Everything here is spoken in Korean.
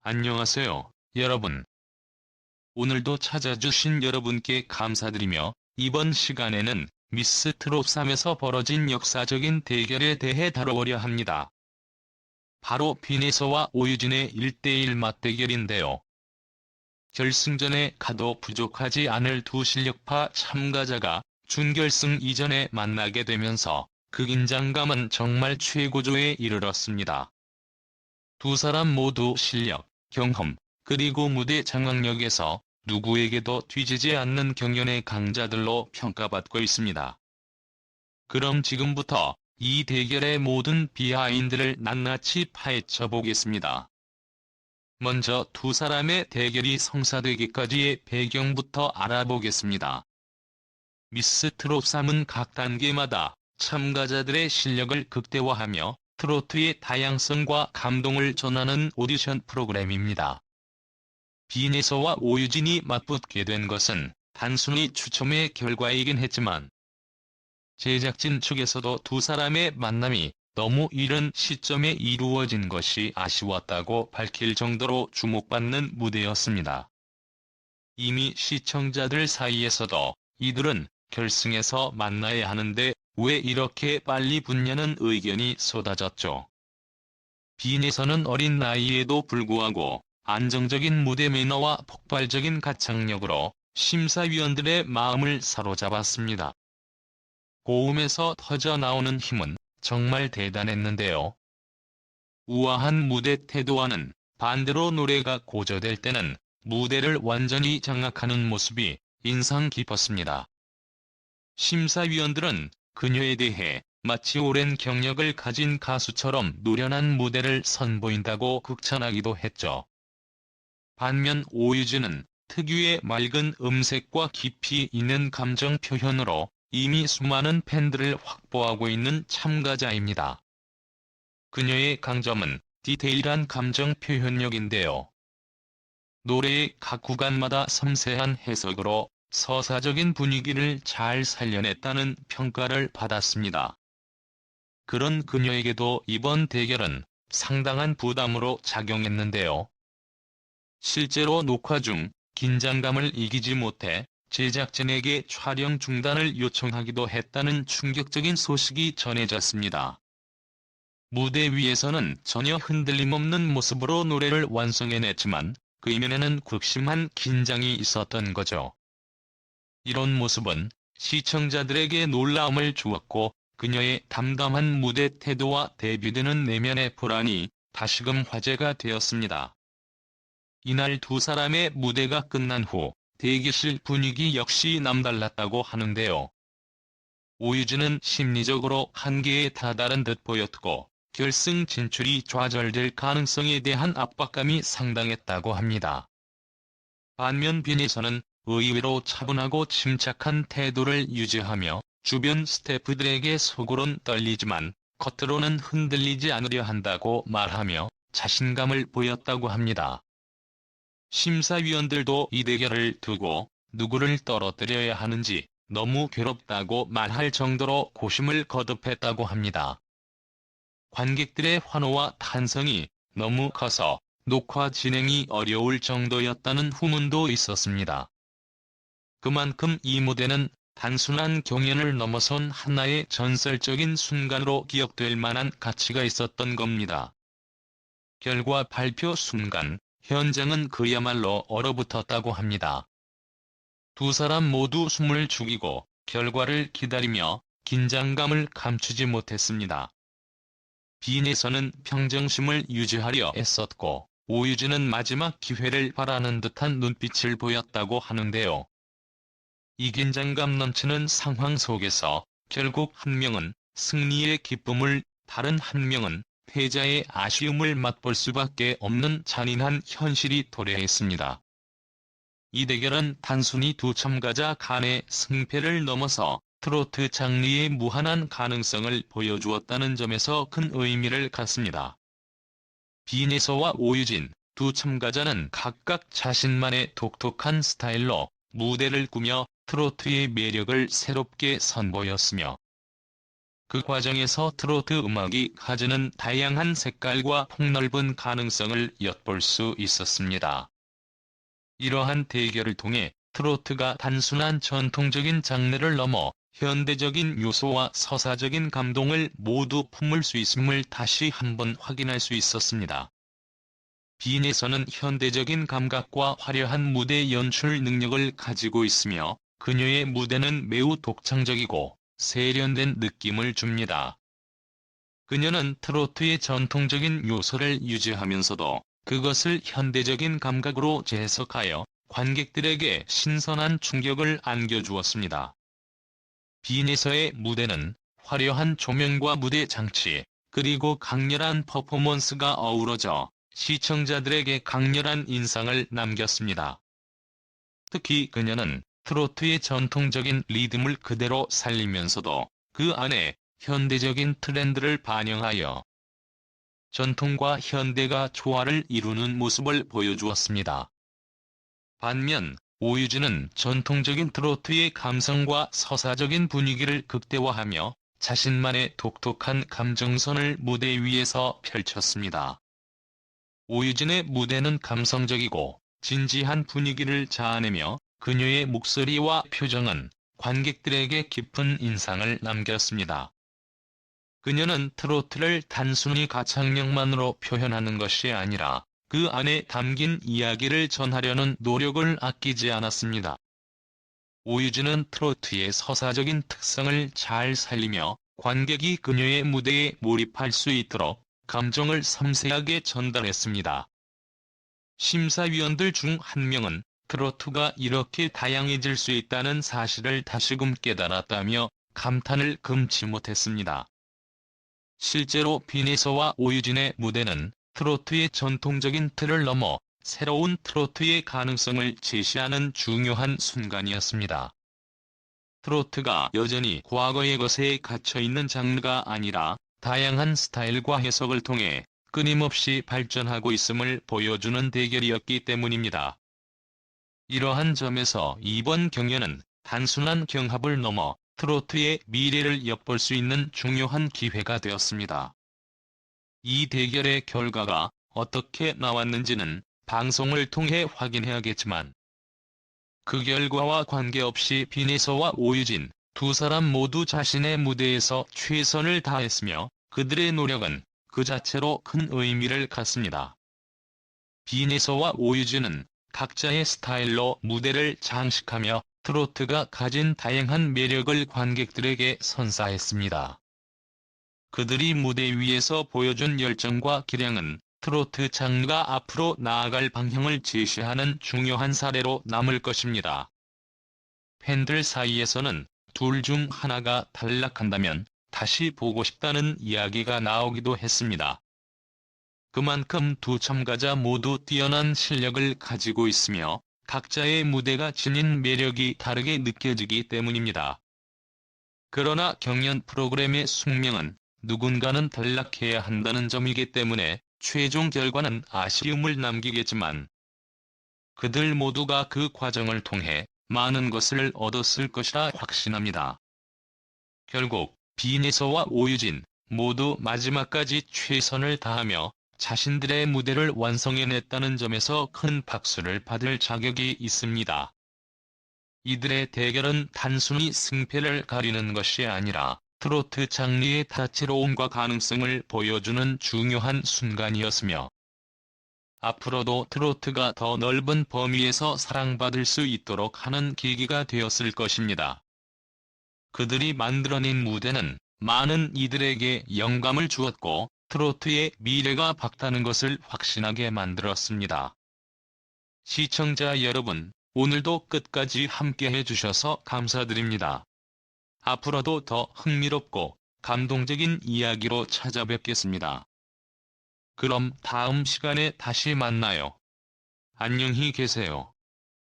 안녕하세요, 여러분. 오늘도 찾아주신 여러분께 감사드리며 이번 시간에는 미스 트롯3에서 벌어진 역사적인 대결에 대해 다뤄보려 합니다. 바로 빈에서와 오유진의 1대1 맞대결인데요. 결승전에 가도 부족하지 않을 두 실력파 참가자가 준결승 이전에 만나게 되면서 그 긴장감은 정말 최고조에 이르렀습니다. 두 사람 모두 실력, 경험, 그리고 무대 장악력에서 누구에게도 뒤지지 않는 경연의 강자들로 평가받고 있습니다. 그럼 지금부터 이 대결의 모든 비하인드를 낱낱이 파헤쳐 보겠습니다. 먼저 두 사람의 대결이 성사되기까지의 배경부터 알아보겠습니다. 미스 트롯3은 각 단계마다 참가자들의 실력을 극대화하며 트로트의 다양성과 감동을 전하는 오디션 프로그램입니다. 빈에서와 오유진이 맞붙게 된 것은 단순히 추첨의 결과이긴 했지만 제작진 측에서도 두 사람의 만남이 너무 이른 시점에 이루어진 것이 아쉬웠다고 밝힐 정도로 주목받는 무대였습니다. 이미 시청자들 사이에서도 이들은 결승에서 만나야 하는데 왜 이렇게 빨리 붙냐는 의견이 쏟아졌죠. 빈에서는 어린 나이에도 불구하고 안정적인 무대 매너와 폭발적인 가창력으로 심사위원들의 마음을 사로잡았습니다. 고음에서 터져나오는 힘은 정말 대단했는데요. 우아한 무대 태도와는 반대로 노래가 고조될 때는 무대를 완전히 장악하는 모습이 인상 깊었습니다. 심사위원들은 그녀에 대해 마치 오랜 경력을 가진 가수처럼 노련한 무대를 선보인다고 극찬하기도 했죠. 반면 오유진은 특유의 맑은 음색과 깊이 있는 감정 표현으로 이미 수많은 팬들을 확보하고 있는 참가자입니다. 그녀의 강점은 디테일한 감정 표현력인데요. 노래의 각 구간마다 섬세한 해석으로 서사적인 분위기를 잘 살려냈다는 평가를 받았습니다. 그런 그녀에게도 이번 대결은 상당한 부담으로 작용했는데요. 실제로 녹화 중 긴장감을 이기지 못해 제작진에게 촬영 중단을 요청하기도 했다는 충격적인 소식이 전해졌습니다. 무대 위에서는 전혀 흔들림 없는 모습으로 노래를 완성해냈지만 그 이면에는 극심한 긴장이 있었던 거죠. 이런 모습은 시청자들에게 놀라움을 주었고 그녀의 담담한 무대 태도와 대비되는 내면의 불안이 다시금 화제가 되었습니다. 이날 두 사람의 무대가 끝난 후 대기실 분위기 역시 남달랐다고 하는데요. 오유진은 심리적으로 한계에 다다른 듯 보였고 결승 진출이 좌절될 가능성에 대한 압박감이 상당했다고 합니다. 반면 빈에서는 의외로 차분하고 침착한 태도를 유지하며 주변 스태프들에게 속으론 떨리지만 겉으로는 흔들리지 않으려 한다고 말하며 자신감을 보였다고 합니다. 심사위원들도 이 대결을 두고 누구를 떨어뜨려야 하는지 너무 괴롭다고 말할 정도로 고심을 거듭했다고 합니다. 관객들의 환호와 탄성이 너무 커서 녹화 진행이 어려울 정도였다는 후문도 있었습니다. 그만큼 이 무대는 단순한 경연을 넘어선 하나의 전설적인 순간으로 기억될 만한 가치가 있었던 겁니다. 결과 발표 순간 현장은 그야말로 얼어붙었다고 합니다. 두 사람 모두 숨을 죽이고 결과를 기다리며 긴장감을 감추지 못했습니다. 빈에서는 평정심을 유지하려 애썼고 오유진은 마지막 기회를 바라는 듯한 눈빛을 보였다고 하는데요. 이 긴장감 넘치는 상황 속에서 결국 한 명은 승리의 기쁨을, 다른 한 명은 패자의 아쉬움을 맛볼 수밖에 없는 잔인한 현실이 도래했습니다. 이 대결은 단순히 두 참가자 간의 승패를 넘어서 트로트 장르의 무한한 가능성을 보여주었다는 점에서 큰 의미를 갖습니다. 빈에서와 오유진, 두 참가자는 각각 자신만의 독특한 스타일로 무대를 꾸며 트로트의 매력을 새롭게 선보였으며 그 과정에서 트로트 음악이 가지는 다양한 색깔과 폭넓은 가능성을 엿볼 수 있었습니다. 이러한 대결을 통해 트로트가 단순한 전통적인 장르를 넘어 현대적인 요소와 서사적인 감동을 모두 품을 수 있음을 다시 한번 확인할 수 있었습니다. 빈에서는 현대적인 감각과 화려한 무대 연출 능력을 가지고 있으며 그녀의 무대는 매우 독창적이고 세련된 느낌을 줍니다. 그녀는 트로트의 전통적인 요소를 유지하면서도 그것을 현대적인 감각으로 재해석하여 관객들에게 신선한 충격을 안겨주었습니다. 빈에서의 무대는 화려한 조명과 무대 장치, 그리고 강렬한 퍼포먼스가 어우러져 시청자들에게 강렬한 인상을 남겼습니다. 특히 그녀는 트로트의 전통적인 리듬을 그대로 살리면서도 그 안에 현대적인 트렌드를 반영하여 전통과 현대가 조화를 이루는 모습을 보여주었습니다. 반면 오유진은 전통적인 트로트의 감성과 서사적인 분위기를 극대화하며 자신만의 독특한 감정선을 무대 위에서 펼쳤습니다. 오유진의 무대는 감성적이고 진지한 분위기를 자아내며 그녀의 목소리와 표정은 관객들에게 깊은 인상을 남겼습니다. 그녀는 트로트를 단순히 가창력만으로 표현하는 것이 아니라 그 안에 담긴 이야기를 전하려는 노력을 아끼지 않았습니다. 오유진은 트로트의 서사적인 특성을 잘 살리며 관객이 그녀의 무대에 몰입할 수 있도록 감정을 섬세하게 전달했습니다. 심사위원들 중 한 명은 트로트가 이렇게 다양해질 수 있다는 사실을 다시금 깨달았다며 감탄을 금치 못했습니다. 실제로 빈에서와 오유진의 무대는 트로트의 전통적인 틀을 넘어 새로운 트로트의 가능성을 제시하는 중요한 순간이었습니다. 트로트가 여전히 과거의 것에 갇혀있는 장르가 아니라 다양한 스타일과 해석을 통해 끊임없이 발전하고 있음을 보여주는 대결이었기 때문입니다. 이러한 점에서 이번 경연은 단순한 경합을 넘어 트로트의 미래를 엿볼 수 있는 중요한 기회가 되었습니다. 이 대결의 결과가 어떻게 나왔는지는 방송을 통해 확인해야겠지만 그 결과와 관계없이 빈에서와 오유진 두 사람 모두 자신의 무대에서 최선을 다했으며 그들의 노력은 그 자체로 큰 의미를 갖습니다. 빈에서와 오유진은 각자의 스타일로 무대를 장식하며 트로트가 가진 다양한 매력을 관객들에게 선사했습니다. 그들이 무대 위에서 보여준 열정과 기량은 트로트 장르가 앞으로 나아갈 방향을 제시하는 중요한 사례로 남을 것입니다. 팬들 사이에서는 둘 중 하나가 탈락한다면 다시 보고 싶다는 이야기가 나오기도 했습니다. 그만큼 두 참가자 모두 뛰어난 실력을 가지고 있으며 각자의 무대가 지닌 매력이 다르게 느껴지기 때문입니다. 그러나 경연 프로그램의 숙명은 누군가는 탈락해야 한다는 점이기 때문에 최종 결과는 아쉬움을 남기겠지만 그들 모두가 그 과정을 통해 많은 것을 얻었을 것이라 확신합니다. 결국 빈에서와 오유진 모두 마지막까지 최선을 다하며 자신들의 무대를 완성해냈다는 점에서 큰 박수를 받을 자격이 있습니다. 이들의 대결은 단순히 승패를 가리는 것이 아니라 트로트 장르의 다채로움과 가능성을 보여주는 중요한 순간이었으며 앞으로도 트로트가 더 넓은 범위에서 사랑받을 수 있도록 하는 계기가 되었을 것입니다. 그들이 만들어낸 무대는 많은 이들에게 영감을 주었고 트로트의 미래가 밝다는 것을 확신하게 만들었습니다. 시청자 여러분, 오늘도 끝까지 함께해 주셔서 감사드립니다. 앞으로도 더 흥미롭고 감동적인 이야기로 찾아뵙겠습니다. 그럼 다음 시간에 다시 만나요. 안녕히 계세요.